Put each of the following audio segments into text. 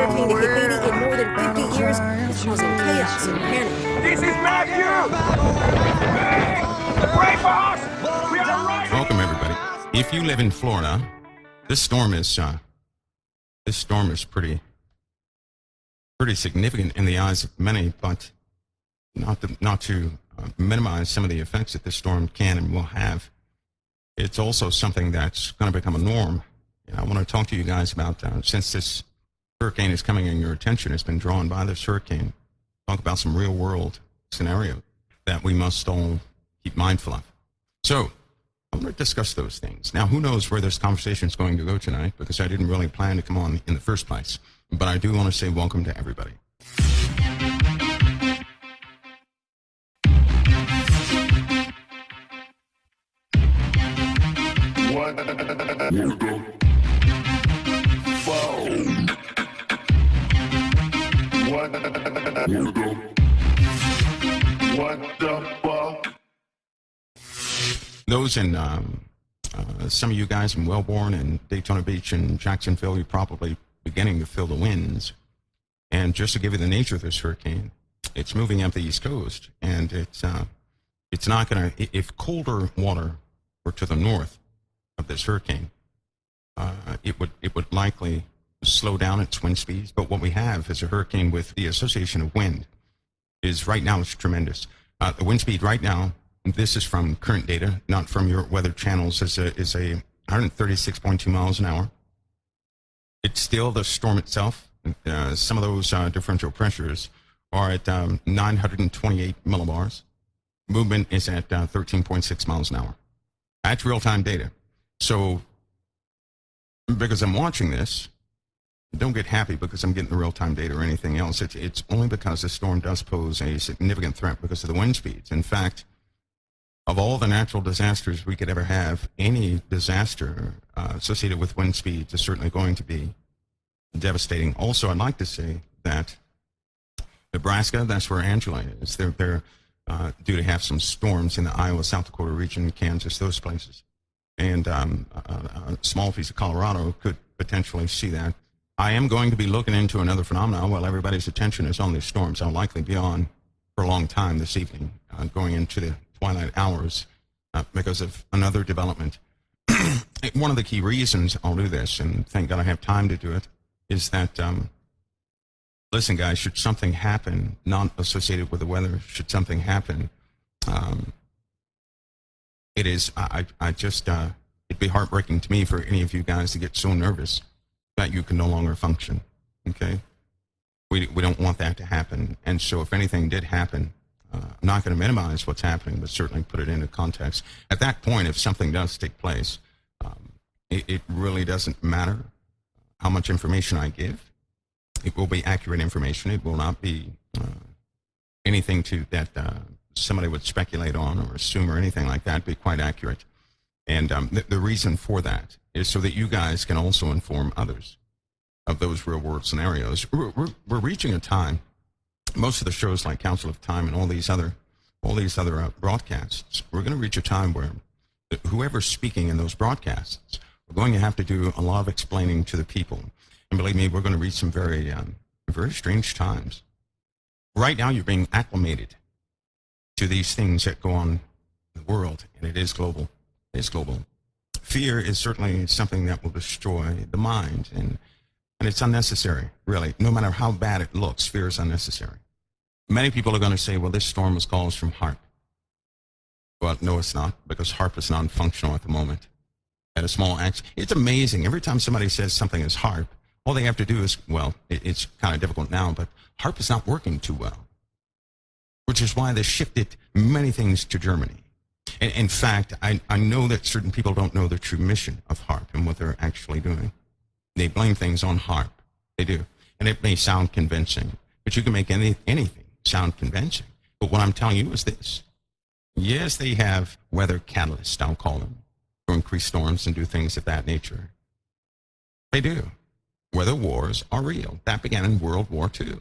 hurricane to hit Haiti in more than 50 years is causing chaos and panic. This is Matthew! Pray for us! We are right. Welcome, everybody. If you live in Florida, this storm is pretty significant in the eyes of many, but not to minimize some of the effects that this storm can and will have. It's also something that's going to become a norm. And I want to talk to you guys about, since this hurricane is coming in your attention, it's been drawn by this hurricane, talk about some real world scenario that we must all keep mindful of. So I want to discuss those things. Now, who knows where this conversation is going to go tonight, because I didn't really plan to come on in the first place. But I do want to say welcome to everybody. Those in some of you guys in Wellborn and Daytona Beach and Jacksonville, you're probably beginning to feel the winds. And just to give you the nature of this hurricane, it's moving up the East Coast, and it's not going to. If colder water were to the north of this hurricane, it would likely slow down its wind speeds. But what we have is a hurricane with the association of wind is right now it's tremendous. The wind speed right now, this is from current data, not from your weather channels, is a 136.2 miles an hour. It's still the storm itself. Some of those differential pressures are at 928 millibars. Movement is at 13.6 miles an hour. That's real-time data. So, because I'm watching this, don't get happy because I'm getting the real-time data or anything else. It's only because the storm does pose a significant threat because of the wind speeds. In fact, of all the natural disasters we could ever have, any disaster associated with wind speeds is certainly going to be devastating. Also, I'd like to say that Nebraska, that's where Angela is. They're due to have some storms in the Iowa, South Dakota region, Kansas, those places. And a small piece of Colorado could potentially see that. I am going to be looking into another phenomenon while everybody's attention is on these storms. I'll likely be on for a long time this evening, going into the twilight hours because of another development. One of the key reasons I'll do this, and thank God I have time to do it, is that, listen, guys, should something happen, not associated with the weather, should something happen, it'd be heartbreaking to me for any of you guys to get so nervous that you can no longer function, okay? We don't want that to happen. And so if anything did happen, I'm not going to minimize what's happening, but certainly put it into context. At that point, if something does take place, it really doesn't matter how much information I give. It will be accurate information. It will not be anything that somebody would speculate on or assume or anything like that. It'd be quite accurate. And the reason for that is so that you guys can also inform others of those real world scenarios. We're reaching a time. Most of the shows like Council of Time and all these other broadcasts, we're going to reach a time where whoever's speaking in those broadcasts, we're going to have to do a lot of explaining to the people. And believe me, we're going to reach some very strange times. Right now, you're being acclimated to these things that go on in the world, and it is global. It is global. Fear is certainly something that will destroy the mind, and it's unnecessary, really. No matter how bad it looks, fear is unnecessary. Many people are going to say, well, this storm was caused from HAARP. Well, no, it's not, because HAARP is non-functional at the moment. At a small act, it's amazing. Every time somebody says something is HAARP, all they have to do is, well, it's kind of difficult now, but HAARP is not working too well, which is why they shifted many things to Germany. And in fact, I know that certain people don't know the true mission of HAARP and what they're actually doing. They blame things on HAARP. They do. And it may sound convincing, but you can make anything sound convincing. But what I'm telling you is this. Yes, they have weather catalysts, I'll call them, to increase storms and do things of that nature. They do. Weather wars are real. That began in World War II,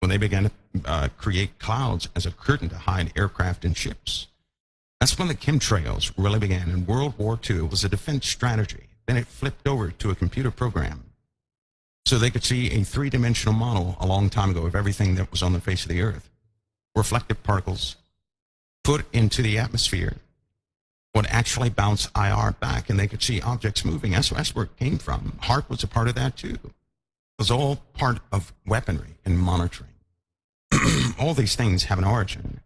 when they began to create clouds as a curtain to hide aircraft and ships. That's when the chemtrails really began. In World War II, it was a defense strategy. Then it flipped over to a computer program. So they could see a three-dimensional model a long time ago of everything that was on the face of the earth. Reflective particles put into the atmosphere would actually bounce IR back, and they could see objects moving. That's where it came from. HARP was a part of that too. It was all part of weaponry and monitoring. All these things have an origin.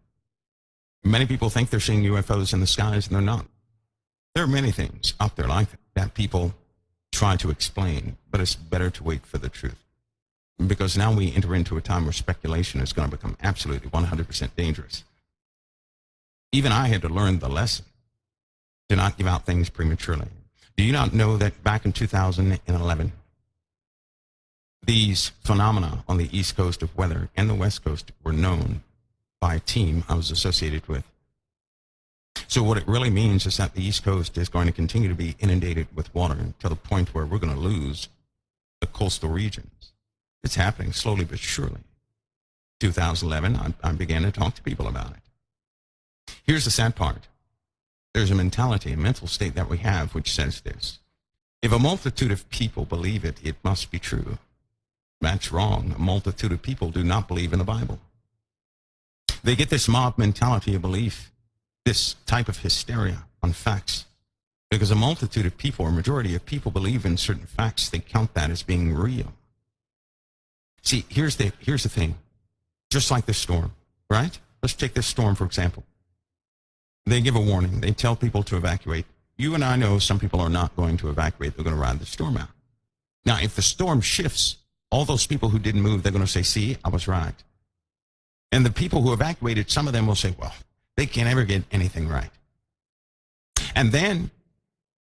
Many people think they're seeing UFOs in the skies, and they're not. There are many things out there like that people try to explain, but it's better to wait for the truth. Because now we enter into a time where speculation is going to become absolutely 100% dangerous. Even I had to learn the lesson to not give out things prematurely. Do you not know that back in 2011, these phenomena on the East Coast of weather and the West Coast were known by a team I was associated with? So what it really means is that the East Coast is going to continue to be inundated with water to the point where we're going to lose the coastal regions. It's happening slowly but surely. 2011, I began to talk to people about it. Here's the sad part. There's a mentality, a mental state that we have which says this: if a multitude of people believe it, it must be true. That's wrong. A multitude of people do not believe in the Bible. They get this mob mentality of belief, this type of hysteria on facts, because a multitude of people, or majority of people, believe in certain facts. They count that as being real. See, here's the thing. Just like this storm, right? Let's take this storm, for example. They give a warning. They tell people to evacuate. You and I know some people are not going to evacuate. They're going to ride the storm out. Now, if the storm shifts, all those people who didn't move, they're going to say, see, I was right. And the people who evacuated, some of them will say, well, they can't ever get anything right. And then,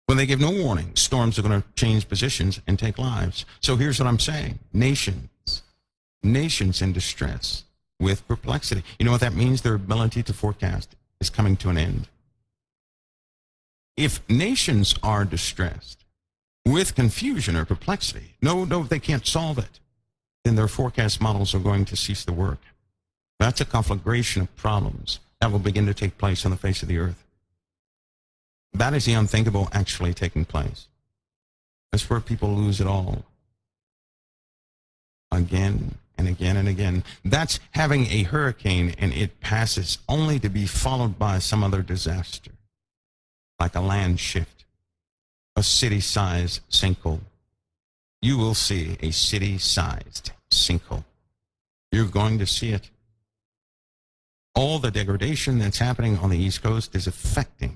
when they give no warning, storms are going to change positions and take lives. So here's what I'm saying. Nations in distress with perplexity. You know what that means? Their ability to forecast is coming to an end. If nations are distressed with confusion or perplexity, no, they can't solve it, then their forecast models are going to cease to work. That's a conflagration of problems that will begin to take place on the face of the earth. That is the unthinkable actually taking place. That's where people lose it all. Again and again and again. That's having a hurricane and it passes only to be followed by some other disaster, like a land shift, a city-sized sinkhole. You will see a city-sized sinkhole. You're going to see it. All the degradation that's happening on the East Coast is affecting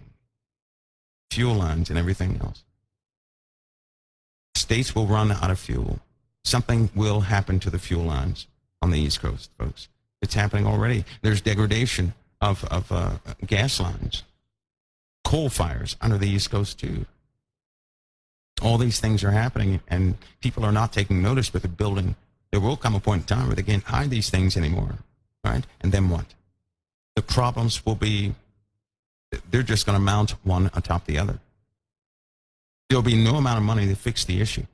fuel lines and everything else. States will run out of fuel. Something will happen to the fuel lines on the East Coast, folks. It's happening already. There's degradation of gas lines, coal fires under the East Coast too. All these things are happening, and people are not taking notice, but they're building. There will come a point in time where they can't hide these things anymore, right? And then what? The problems will be, they're just going to mount one atop the other. There'll be no amount of money to fix the issue.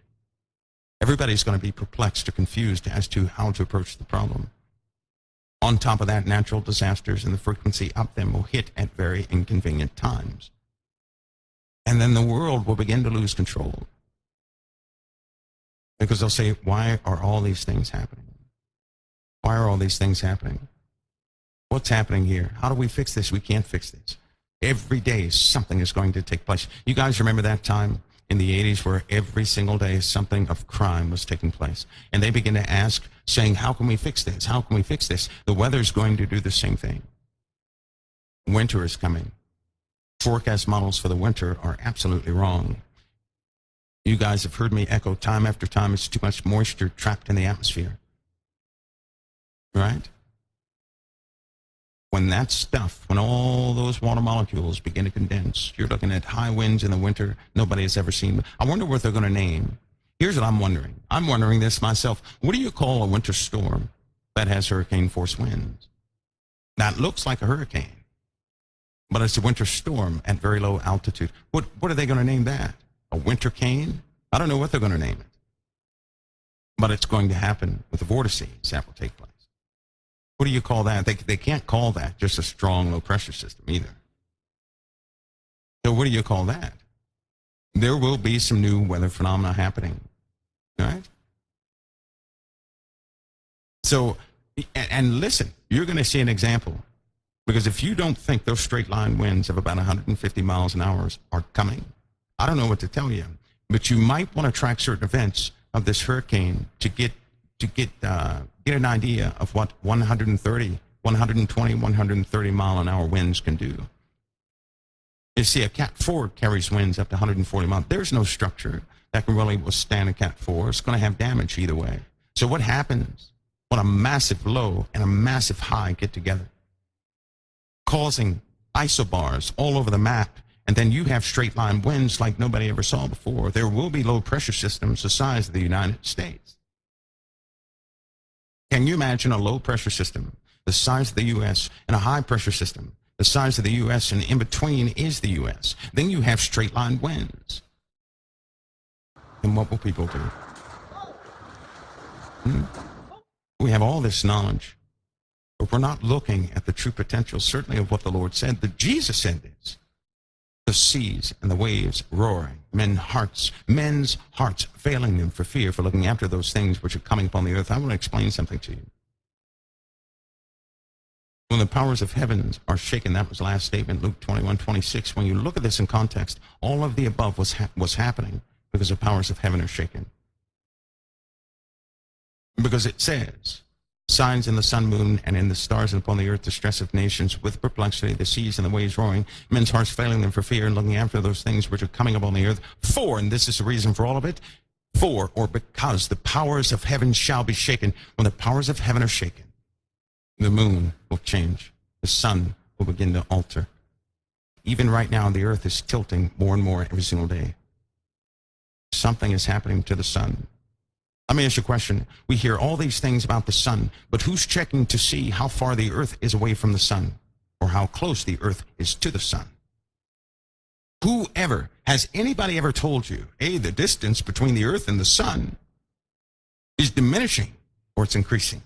Everybody's going to be perplexed or confused as to how to approach the problem. On top of that, natural disasters and the frequency of them will hit at very inconvenient times. And then the world will begin to lose control. Because they'll say, why are all these things happening? Why are all these things happening? What's happening here? How do we fix this? We can't fix this. Every day something is going to take place. You guys remember that time in the 80s where every single day something of crime was taking place? And they begin to ask, saying, how can we fix this? How can we fix this? The weather's going to do the same thing. Winter is coming. Forecast models for the winter are absolutely wrong. You guys have heard me echo time after time, it's too much moisture trapped in the atmosphere. Right? When that stuff, when all those water molecules begin to condense, you're looking at high winds in the winter nobody has ever seen. I wonder what they're going to name. Here's what I'm wondering. I'm wondering this myself. What do you call a winter storm that has hurricane force winds? That looks like a hurricane, but it's a winter storm at very low altitude. What are they going to name that? A winter cane? I don't know what they're going to name it. But it's going to happen with the vortices that will take place. What do you call that? They can't call that just a strong low pressure system either. So what do you call that? There will be some new weather phenomena happening, right? So, and listen, you're going to see an example. Because if you don't think those straight line winds of about 150 miles an hour are coming, I don't know what to tell you. But you might want to track certain events of this hurricane to get an idea of what 130, 120, 130 mile an hour winds can do. You see, a Cat 4 carries winds up to 140 miles. There's no structure that can really withstand a Cat 4. It's going to have damage either way. So what happens when a massive low and a massive high get together, causing isobars all over the map, and then you have straight line winds like nobody ever saw before? There will be low pressure systems the size of the United States. Can you imagine a low pressure system the size of the U.S. and a high pressure system the size of the U.S., and in between is the U.S.? Then you have straight line winds. And what will people do? We have all this knowledge, but we're not looking at the true potential, certainly of what the Lord said. That Jesus said this: the seas and the waves roaring, men's hearts failing them for fear, for looking after those things which are coming upon the earth. I want to explain something to you. When the powers of heavens are shaken, that was the last statement, Luke 21:26. When you look at this in context, all of the above was happening because the powers of heaven are shaken. Because it says, signs in the sun, moon, and in the stars, and upon the earth, distress of nations with perplexity, the seas and the waves roaring, men's hearts failing them for fear, and looking after those things which are coming upon the earth. For, and this is the reason for all of it, for, or because the powers of heaven shall be shaken. When the powers of heaven are shaken, the moon will change. The sun will begin to alter. Even right now, the earth is tilting more and more every single day. Something is happening to the sun. Let me ask you a question. We hear all these things about the sun, but who's checking to see how far the earth is away from the sun, or how close the earth is to the sun? Has anybody ever told you, hey, the distance between the earth and the sun is diminishing or it's increasing?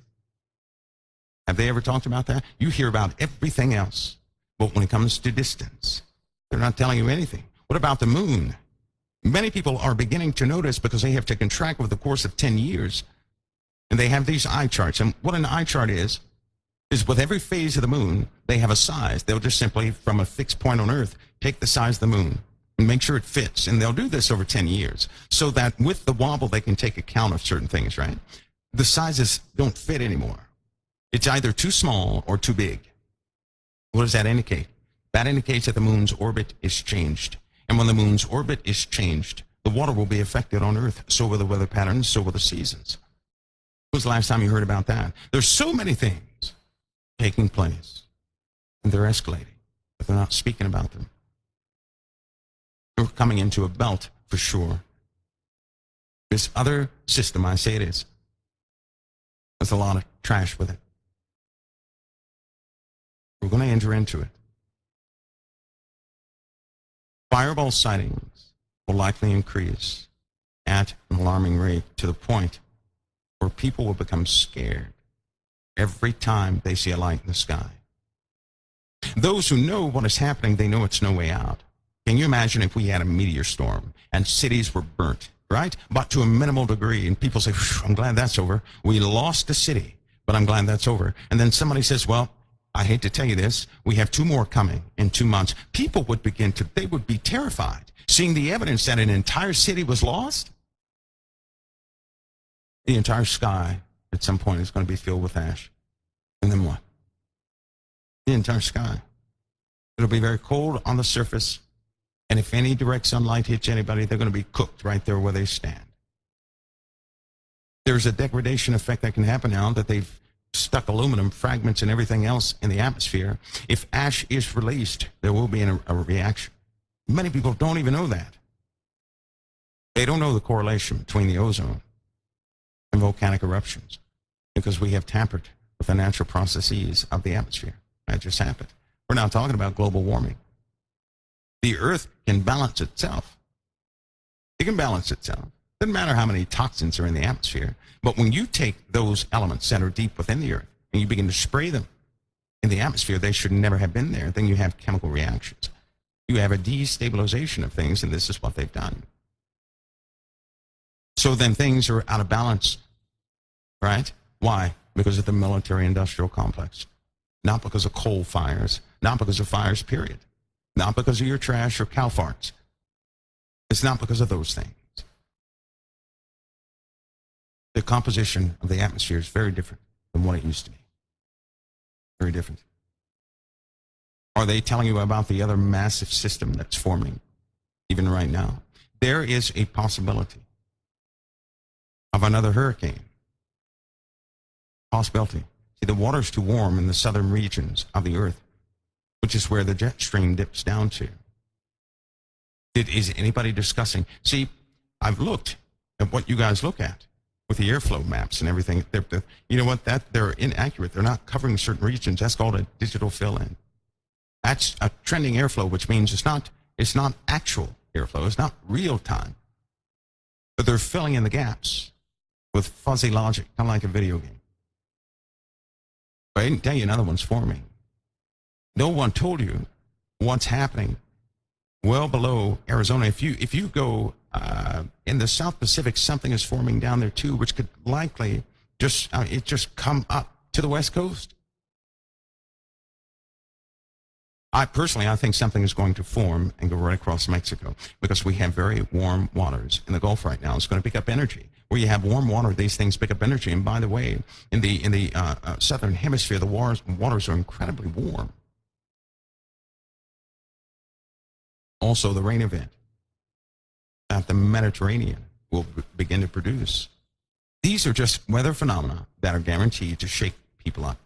Have they ever talked about that? You hear about everything else, but when it comes to distance, they're not telling you anything. What about the moon? Many people are beginning to notice, because they have taken track over the course of 10 years, and they have these eye charts. And what an eye chart is with every phase of the moon, they have a size. They'll just simply, from a fixed point on Earth, take the size of the moon and make sure it fits. And they'll do this over 10 years, so that with the wobble, they can take account of certain things, right? The sizes don't fit anymore. It's either too small or too big. What does that indicate? That indicates that the moon's orbit is changed. And when the moon's orbit is changed, the water will be affected on Earth. So will the weather patterns, so will the seasons. When was the last time you heard about that? There's so many things taking place, and they're escalating, but they're not speaking about them. We're coming into a belt for sure. This other system, I say it is, there's a lot of trash with it. We're going to enter into it. Fireball sightings will likely increase at an alarming rate, to the point where people will become scared every time they see a light in the sky. Those who know what is happening, they know it's no way out. Can you imagine if we had a meteor storm and cities were burnt, right? But to a minimal degree, and people say, I'm glad that's over. We lost a city, but I'm glad that's over. And then somebody says, well, I hate to tell you this, we have 2 more coming in 2 months. People would they would be terrified, seeing the evidence that an entire city was lost. The entire sky at some point is going to be filled with ash. And then what? The entire sky. It'll be very cold on the surface, and if any direct sunlight hits anybody, they're going to be cooked right there where they stand. There's a degradation effect that can happen now that they've stuck aluminum fragments and everything else in the atmosphere. If ash is released, there will be a reaction. Many people don't even know that. They don't know the correlation between the ozone and volcanic eruptions, because we have tampered with the natural processes of the atmosphere. That just happened. We're now talking about global warming. The earth can balance itself. It can balance itself. Doesn't matter how many toxins are in the atmosphere, but when you take those elements that are deep within the earth and you begin to spray them in the atmosphere, they should never have been there. Then you have chemical reactions. You have a destabilization of things, and this is what they've done. So then things are out of balance, right? Why? because of the military-industrial complex, not because of coal fires, not because of fires, period, not because of your trash or cow farts. It's not because of those things. The composition of the atmosphere is very different than what it used to be. Very different. Are they telling you about the other massive system that's forming even right now? There is a possibility of another hurricane. Possibility. See, the water's too warm in the southern regions of the earth, which is where the jet stream dips down to. Is anybody discussing? See, I've looked at what you guys look at with the airflow maps and everything. You know what? They're inaccurate. They're not covering certain regions. That's called a digital fill-in. That's a trending airflow, which means it's not actual airflow. It's not real time. But they're filling in the gaps with fuzzy logic, kind of like a video game. But I didn't tell you another one's forming. No one told you what's happening well below Arizona. If you go in the South Pacific, something is forming down there too, which could likely just come up to the West Coast. I think something is going to form and go right across Mexico because we have very warm waters in the Gulf right now. It's going to pick up energy. Where you have warm water, these things pick up energy. And by the way, in the southern hemisphere, the waters are incredibly warm. Also, the rain event that the Mediterranean will begin to produce. These are just weather phenomena that are guaranteed to shake people up.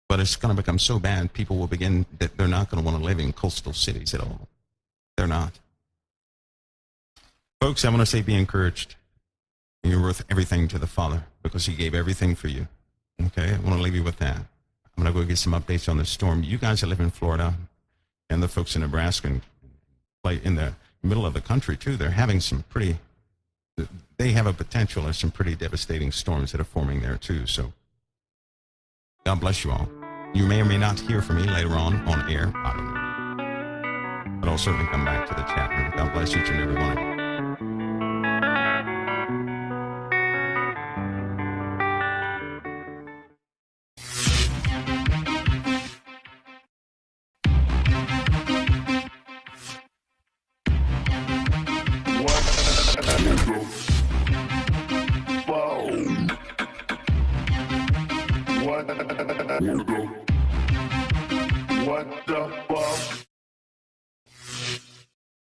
But it's going to become so bad, people will begin that they're not going to want to live in coastal cities at all. They're not. Folks, I want to say be encouraged. You're worth everything to the Father because He gave everything for you. Okay, I want to leave you with that. I'm going to go get some updates on the storm. You guys that live in Florida and the folks in Nebraska and play in the middle of the country too, they're having they have a potential of some pretty devastating storms that are forming there too. So God bless you all. You may or may not hear from me later on air. I don't know. But I'll certainly come back to the chat room. God bless each and every one of you.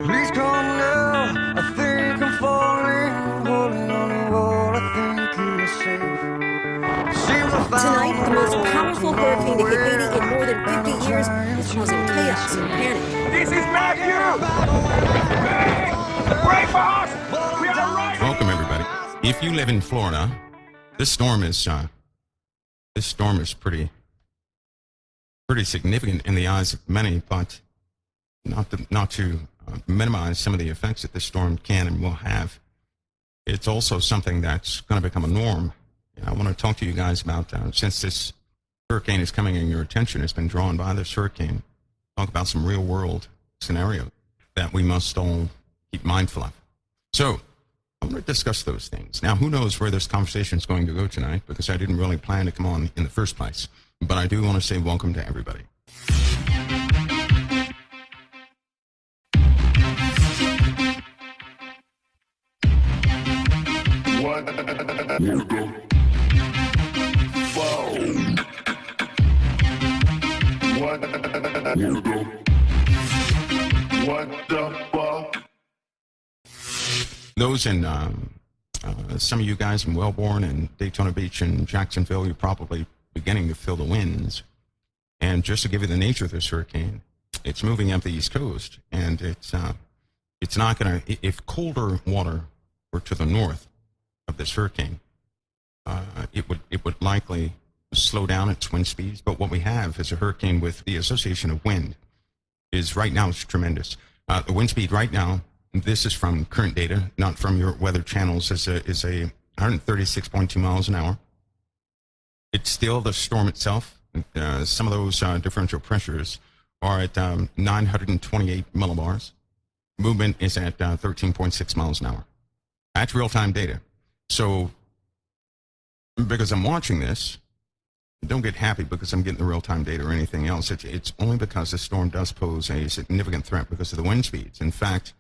Please come now. I think I'm falling, holding on to what I think is safe. Tonight, the most powerful hurricane to hit Haiti in more than 50 years is causing chaos and panic. This is Matthew. Break for us. We are right. Welcome everybody. If you live in Florida, this storm is pretty significant in the eyes of many, but not to minimize some of the effects that this storm can and will have. It's also something that's going to become a norm. And I want to talk to you guys about, since this hurricane is coming in your attention, it's been drawn by this hurricane, talk about some real world scenarios that we must all keep mindful of. So I'm going to discuss those things. Now, who knows where this conversation is going to go tonight, because I didn't really plan to come on in the first place. But I do want to say welcome to everybody. Those in some of you guys in Wellborn and Daytona Beach and Jacksonville, you're probably beginning to feel the winds. And just to give you the nature of this hurricane, it's moving up the East Coast, and it's not going to. If colder water were to the north of this hurricane, it would likely slow down its wind speeds. But what we have is a hurricane with the association of wind is right now it's tremendous. The wind speed right now, this is from current data, not from your weather channels, is a 136.2 miles an hour. It's still the storm itself. Some of those differential pressures are at 928 millibars. Movement is at 13.6 miles an hour. That's real-time data. So because I'm watching this. Don't get happy because I'm getting the real-time data or anything else. It's only because the storm does pose a significant threat because of the wind speeds. In fact,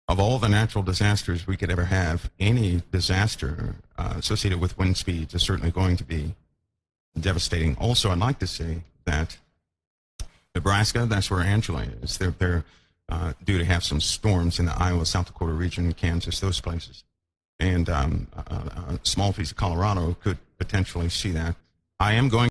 of all the natural disasters we could ever have, any disaster associated with wind speeds is certainly going to be devastating. Also, I'd like to say that Nebraska, that's where Angela is. They're due to have some storms in the Iowa, South Dakota region, Kansas, those places. And a small piece of Colorado could potentially see that. I am going